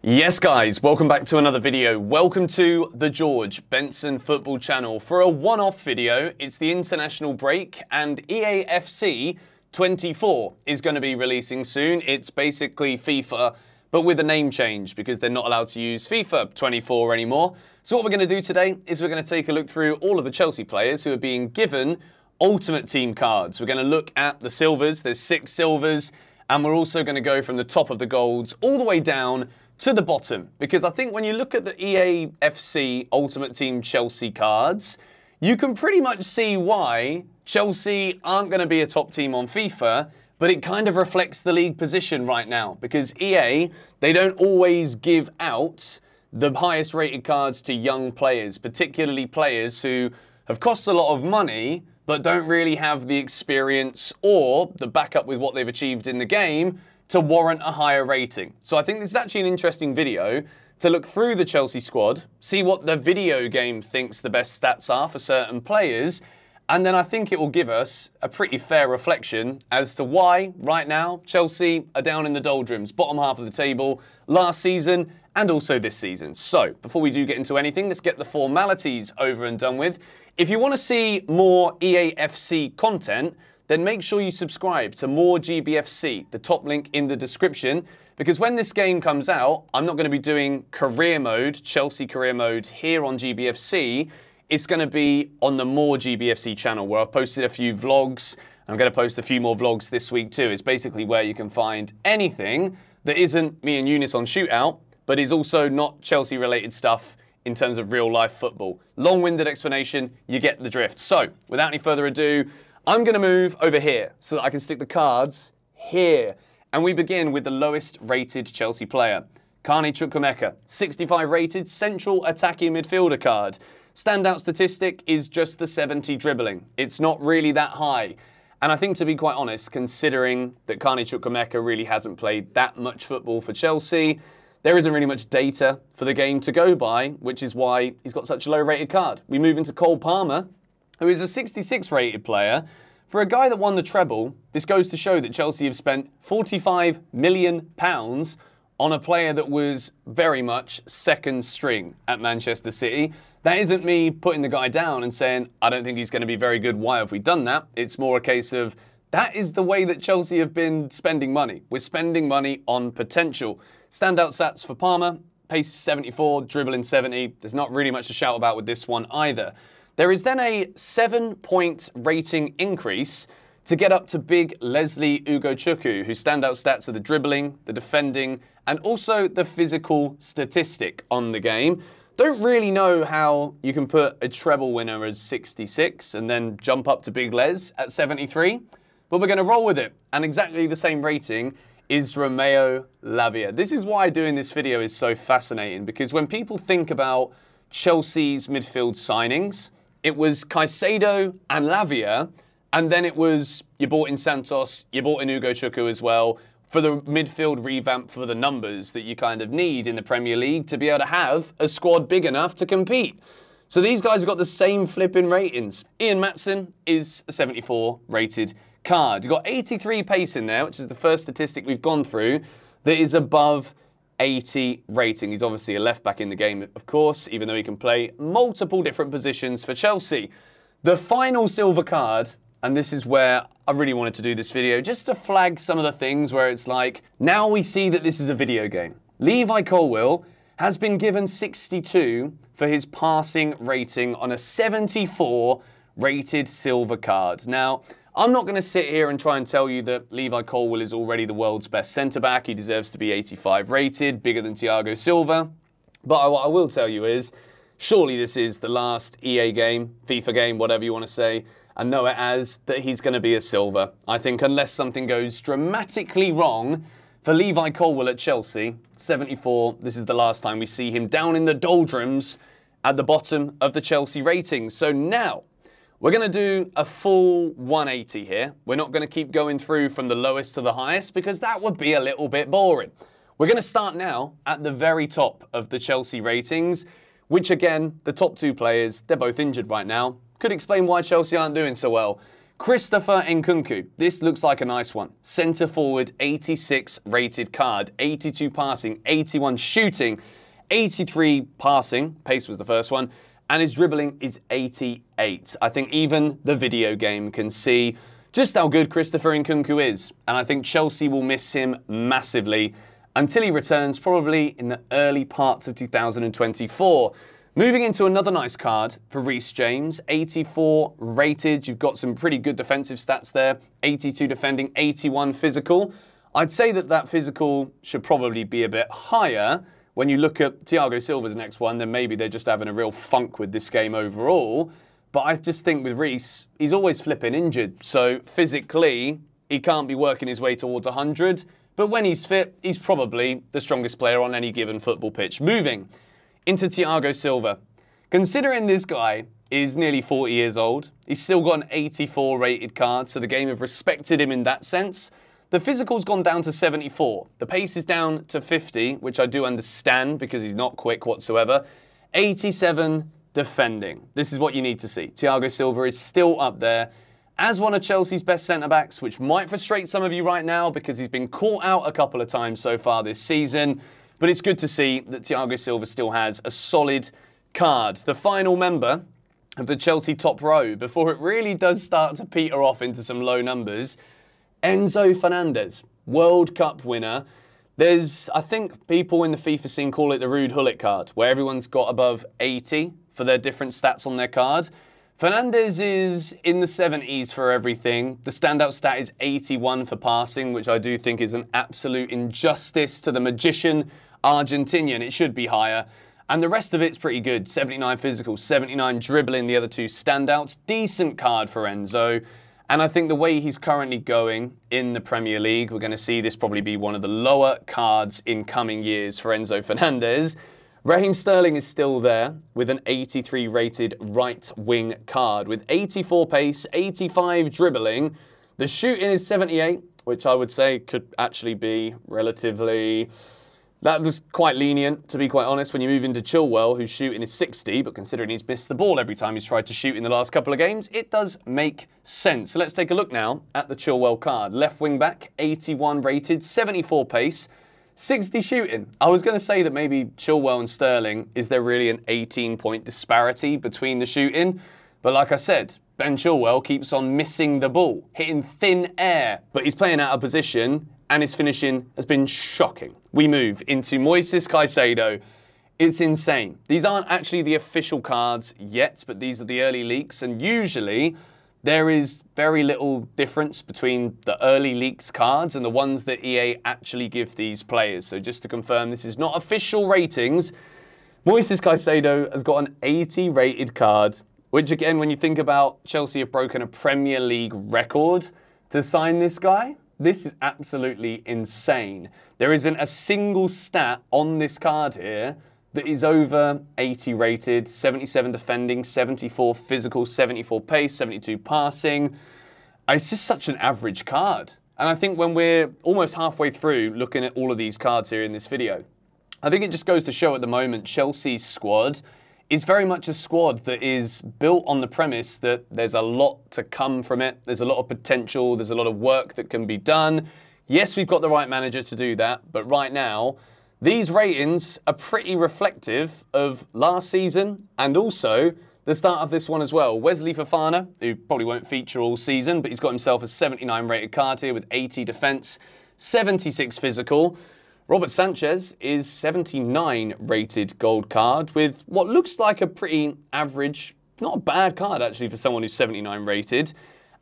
Yes guys, welcome back to another video. Welcome to the George Benson football channel for a one-off video. It's the international break and Eafc 24 is going to be releasing soon. It's basically FIFA but with a name change because they're not allowed to use FIFA 24 anymore. So what we're going to do today is we're going to take a look through all of the Chelsea players who are being given Ultimate Team cards. We're going to look at the silvers. There's 6 silvers, and we're also going to go from the top of the golds all the way down to the bottom, because I think when you look at the Eafc Ultimate Team Chelsea cards, you can pretty much see why Chelsea aren't going to be a top team on FIFA, but it kind of reflects the league position right now, because EA, they don't always give out the highest rated cards to young players, particularly players who have cost a lot of money but don't really have the experience or the backup with what they've achieved in the game to warrant a higher rating. So I think this is actually an interesting video to look through the Chelsea squad, see what the video game thinks the best stats are for certain players, and then I think it will give us a pretty fair reflection as to why, right now, Chelsea are down in the doldrums, bottom half of the table, last season and also this season. So, before we do get into anything, let's get the formalities over and done with. If you want to see more Eafc content, then make sure you subscribe to More GBFC, the top link in the description, because when this game comes out, I'm not going to be doing career mode, Chelsea career mode here on GBFC. It's going to be on the More GBFC channel, where I've posted a few vlogs. I'm going to post a few more vlogs this week too. It's basically where you can find anything that isn't me and Eunice on Shootout, but is also not Chelsea related stuff in terms of real life football. Long-winded explanation, you get the drift. So, without any further ado, I'm going to move over here so that I can stick the cards here. And we begin with the lowest rated Chelsea player. Carney Chukwuemeka, 65 rated central attacking midfielder card. Standout statistic is just the 70 dribbling. It's not really that high. And I think, to be quite honest, considering that Carney Chukwuemeka really hasn't played that much football for Chelsea, there isn't really much data for the game to go by, which is why he's got such a low rated card. We move into Cole Palmer, who is a 66 rated player. For a guy that won the treble, this goes to show that Chelsea have spent £45 million on a player that was very much second string at Manchester City. That isn't me putting the guy down and saying, I don't think he's going to be very good, why have we done that? It's more a case of, that is the way that Chelsea have been spending money. We're spending money on potential. Standout stats for Palmer, pace 74, dribbling 70. There's not really much to shout about with this one either. There is then a 7-point rating increase to get up to big Leslie Ugochukwu, whose standout stats are the dribbling, the defending, and also the physical statistic on the game. Don't really know how you can put a treble winner as 66 and then jump up to big Les at 73, but we're going to roll with it. And exactly the same rating is Romeo Lavia. This is why doing this video is so fascinating, because when people think about Chelsea's midfield signings, it was Caicedo and Lavia, and then it was, you bought in Santos, you bought in Ugochukwu as well, for the midfield revamp for the numbers that you kind of need in the Premier League to be able to have a squad big enough to compete. So these guys have got the same flipping ratings. Ian Maatsen is a 74 rated card. You've got 83 pace in there, which is the first statistic we've gone through, that is above 80 rating. He's obviously a left back in the game, of course, even though he can play multiple different positions for Chelsea. The final silver card, and this is where I really wanted to do this video, just to flag some of the things where it's like, now we see that this is a video game. Levi Colwill has been given 62 for his passing rating on a 74 rated silver card. Now, I'm not going to sit here and try and tell you that Levi Colwill is already the world's best centre-back. He deserves to be 85 rated, bigger than Thiago Silva. But what I will tell you is, surely this is the last EA game, FIFA game, whatever you want to say, and know it as that he's going to be a silver. I think unless something goes dramatically wrong for Levi Colwill at Chelsea, 74, this is the last time we see him down in the doldrums at the bottom of the Chelsea ratings. So now, we're going to do a full 180 here. We're not going to keep going through from the lowest to the highest because that would be a little bit boring. We're going to start now at the very top of the Chelsea ratings, which again, the top 2 players, they're both injured right now. Could explain why Chelsea aren't doing so well. Christopher Nkunku. This looks like a nice one. Centre forward, 86 rated card. 82 passing, 81 shooting, 83 passing. Pace was the first one. And his dribbling is 88. I think even the video game can see just how good Christopher Nkunku is. And I think Chelsea will miss him massively until he returns probably in the early parts of 2024. Moving into another nice card for Reece James, 84 rated. You've got some pretty good defensive stats there. 82 defending, 81 physical. I'd say that physical should probably be a bit higher. When you look at Thiago Silva's next one, then maybe they're just having a real funk with this game overall. But I just think with Reece, he's always flipping injured. So physically, he can't be working his way towards 100. But when he's fit, he's probably the strongest player on any given football pitch. Moving into Thiago Silva. Considering this guy is nearly 40 years old, he's still got an 84 rated card, so the game have respected him in that sense. The physical's gone down to 74. The pace is down to 50, which I do understand because he's not quick whatsoever. 87 defending. This is what you need to see. Thiago Silva is still up there as one of Chelsea's best centre-backs, which might frustrate some of you right now because he's been caught out a couple of times so far this season. But it's good to see that Thiago Silva still has a solid card. The final member of the Chelsea top row, before it really does start to peter off into some low numbers, Enzo Fernandez, World Cup winner. There's, I think people in the FIFA scene call it the Ruud Gullit card, where everyone's got above 80 for their different stats on their card. Fernandez is in the 70s for everything. The standout stat is 81 for passing, which I do think is an absolute injustice to the magician Argentinian. It should be higher. And the rest of it's pretty good. 79 physical, 79 dribbling, the other two standouts. Decent card for Enzo. And I think the way he's currently going in the Premier League, we're going to see this probably be one of the lower cards in coming years for Enzo Fernandez. Raheem Sterling is still there with an 83 rated right wing card with 84 pace, 85 dribbling. The shooting is 78, which I would say could actually be relatively... That was quite lenient, to be quite honest, when you move into Chilwell, whose shooting is 60, but considering he's missed the ball every time he's tried to shoot in the last couple of games, it does make sense. So let's take a look now at the Chilwell card. Left wing back, 81 rated, 74 pace, 60 shooting. I was going to say that maybe Chilwell and Sterling, is there really an 18-point disparity between the shooting? But like I said, Ben Chilwell keeps on missing the ball, hitting thin air, but he's playing out of position, and his finishing has been shocking. We move into Moises Caicedo. It's insane. These aren't actually the official cards yet, but these are the early leaks, and usually there is very little difference between the early leaks cards and the ones that EA actually give these players. So just to confirm, this is not official ratings. Moises Caicedo has got an 80 rated card, which again, when you think about Chelsea have broken a Premier League record to sign this guy, this is absolutely insane. There isn't a single stat on this card here that is over 80 rated, 77 defending, 74 physical, 74 pace, 72 passing. It's just such an average card. And I think when we're almost halfway through looking at all of these cards here in this video, I think it just goes to show at the moment Chelsea's squad is very much a squad that is built on the premise that there's a lot to come from it. There's a lot of potential. There's a lot of work that can be done. Yes, we've got the right manager to do that. But right now, these ratings are pretty reflective of last season and also the start of this one as well. Wesley Fofana, who probably won't feature all season, but he's got himself a 79 rated card here with 80 defense, 76 physical. Robert Sanchez is 79 rated gold card with what looks like a pretty average, not a bad card actually for someone who's 79 rated.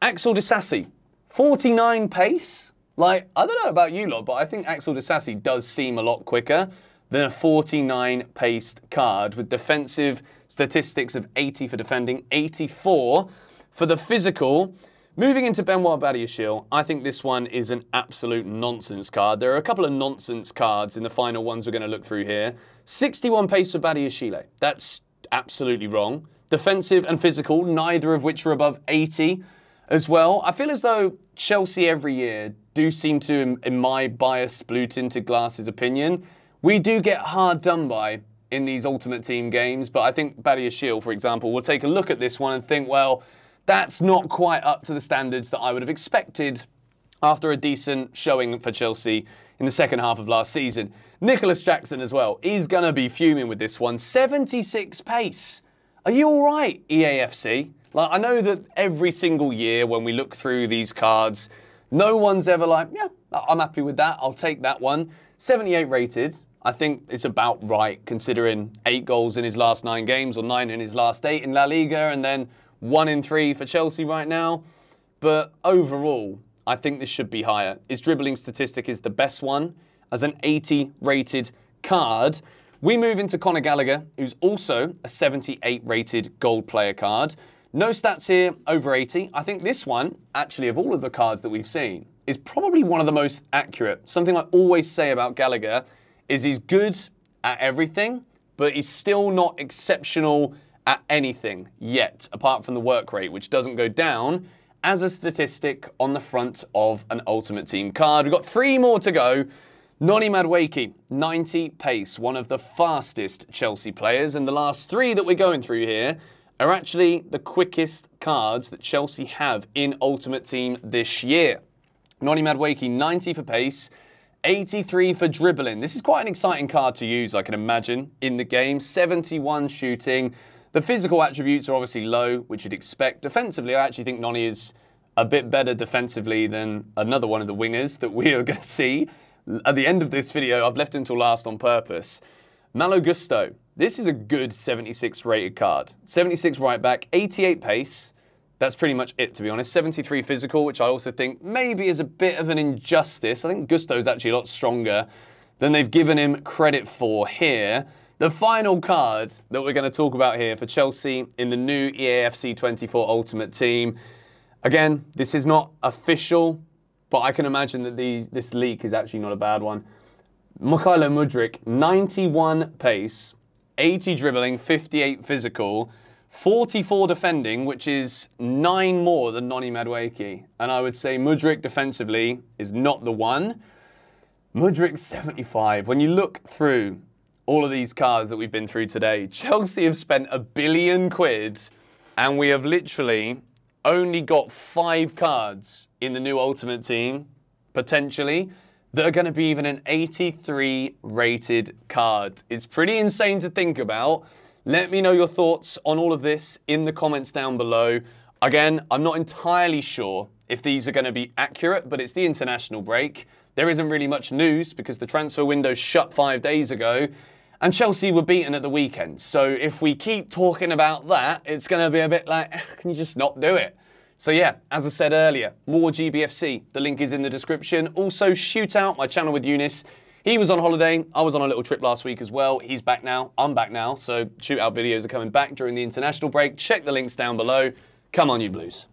Axel Disasi, 49 pace. Like, I don't know about you lot, but I think Axel Disasi does seem a lot quicker than a 49 paced card with defensive statistics of 80 for defending, 84 for the physical. Moving into Benoit Badiashile, I think this one is an absolute nonsense card. There are a couple of nonsense cards in the final ones we're going to look through here. 61 pace for Badiashile. That's absolutely wrong. Defensive and physical, neither of which are above 80 as well. I feel as though Chelsea every year do seem to, in my biased blue-tinted glasses opinion, we do get hard done by in these Ultimate Team games. But I think Badiashile, for example, will take a look at this one and think, well, That's not quite up to the standards that I would have expected after a decent showing for Chelsea in the second half of last season. Nicholas Jackson as well. He's going to be fuming with this one. 76 pace. Are you all right, Eafc? Like, I know that every single year when we look through these cards, no one's ever like, yeah, I'm happy with that. I'll take that one. 78 rated. I think it's about right considering 8 goals in his last 9 games or 9 in his last 8 in La Liga and then 1 in 3 for Chelsea right now. But overall, I think this should be higher. His dribbling statistic is the best one as an 80 rated card. We move into Conor Gallagher, who's also a 78 rated gold player card. No stats here over 80. I think this one, actually, of all of the cards that we've seen, is probably one of the most accurate. Something I always say about Gallagher is he's good at everything, but he's still not exceptional at anything yet, apart from the work rate, which doesn't go down as a statistic on the front of an Ultimate Team card. We've got 3 more to go. Noni Madueke, 90 pace, one of the fastest Chelsea players. And the last 3 that we're going through here are actually the quickest cards that Chelsea have in Ultimate Team this year. Noni Madueke, 90 for pace, 83 for dribbling. This is quite an exciting card to use, I can imagine, in the game. 71 shooting. The physical attributes are obviously low, which you'd expect. Defensively, I actually think Noni is a bit better defensively than another one of the wingers that we are going to see. At the end of this video, I've left him till last on purpose. Malo Gusto. This is a good 76 rated card. 76 right back, 88 pace. That's pretty much it, to be honest. 73 physical, which I also think maybe is a bit of an injustice. I think Gusto's actually a lot stronger than they've given him credit for here. The final card that we're going to talk about here for Chelsea in the new Eafc 24 Ultimate Team. Again, this is not official, but I can imagine that this leak is actually not a bad one. Mykhailo Mudryk, 91 pace, 80 dribbling, 58 physical, 44 defending, which is 9 more than Noni Madueke. And I would say Mudryk defensively is not the one. Mudryk 75. When you look through all of these cards that we've been through today, Chelsea have spent £1 billion and we have literally only got 5 cards in the new Ultimate Team, potentially, that are going to be even an 83 rated card. It's pretty insane to think about. Let me know your thoughts on all of this in the comments down below. Again, I'm not entirely sure if these are going to be accurate, but it's the international break. There isn't really much news because the transfer window shut 5 days ago and Chelsea were beaten at the weekend. So if we keep talking about that, it's going to be a bit like, can you just not do it? So yeah, as I said earlier, More GBFC, the link is in the description. Also, Shootout, my channel with Eunice. He was on holiday. I was on a little trip last week as well. He's back now. I'm back now. So Shootout videos are coming back during the international break. Check the links down below. Come on, you Blues.